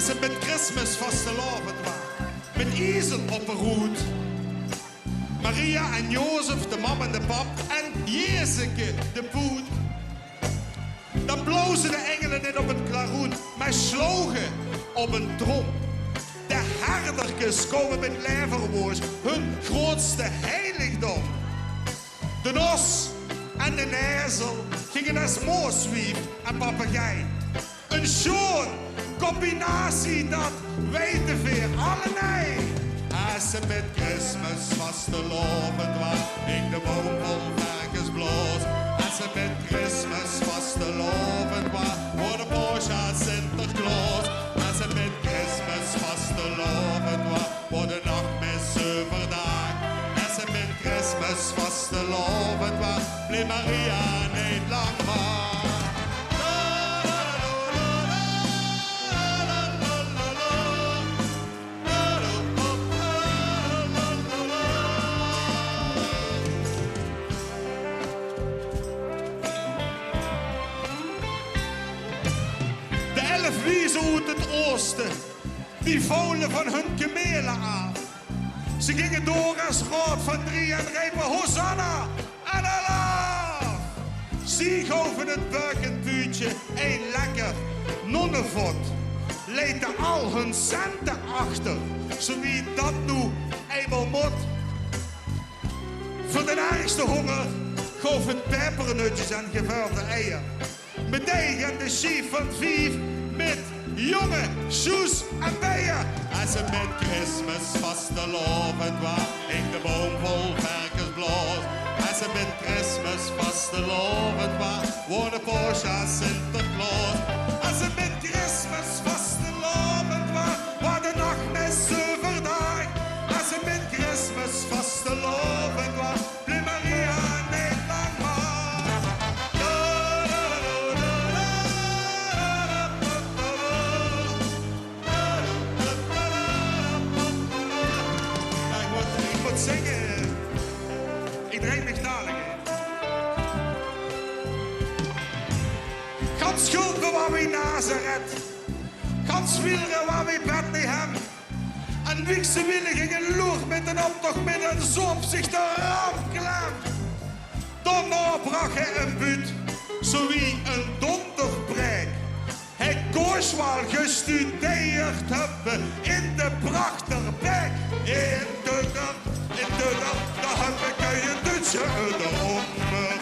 Als het met Kristmes Vastelaovend was, met Ezel op een roet. Maria en Jozef, de mam en de pap, en Jezeke, de poet. Dan blozen de engelen niet op het klaroen, maar slogen op een trom. De herderkes komen met leverwoers, hun grootste heiligdom. De os en de ezel gingen als mooswief en papegaai. Een schoon combinatie, dat weten weer allebei. Als ze met Kristmes Vastelaovend was, hing de boom vol varkens bloos. Als ze met Kristmes Vastelaovend was, worden Porsche als Sinterklaas. Als ze met Kristmes Vastelaovend was, worden nachtmis overdag. Als ze met Kristmes Vastelaovend was, bleef Maria niet lang maar. Wiezen uit het oosten, die volen van hun kamelen aan. Ze gingen door als rood van drie en riepen Hosanna en Alaaf. Zie goven het buikenpuutje een lekker nonnenvot. Leten al hun centen achter, zo wie dat nu eenmaal moet. Voor de ergste honger goven pepernutjes en gevulde eieren. Meteen de chief van vijf met jongen, soes en bijen. Als ze met Kristmes Vastelaovend was, hing de boom vol varkens bloos. Als ze met Kristmes Vastelaovend was, worden Porsche als Sinterklaas. Als ze met Kristmes Vastelaovend was, worden nachtmis overdag. Als ze met Kristmes Vastelaovend was, bleef Maria niet lang maar. Zingen. Ik dreig me dadelijk. Gans schulden waar we Nazareth. Gans wilren waar we Bethlehem. En wiekse willen gingen loer met een optocht met een zoop zich de ramklem. Donderdag bracht hij een buut, zo wie een donderbreek. Hij koos wel gestudeerd hebben in de prachterbek. In de daar heb ik je Duitse erom.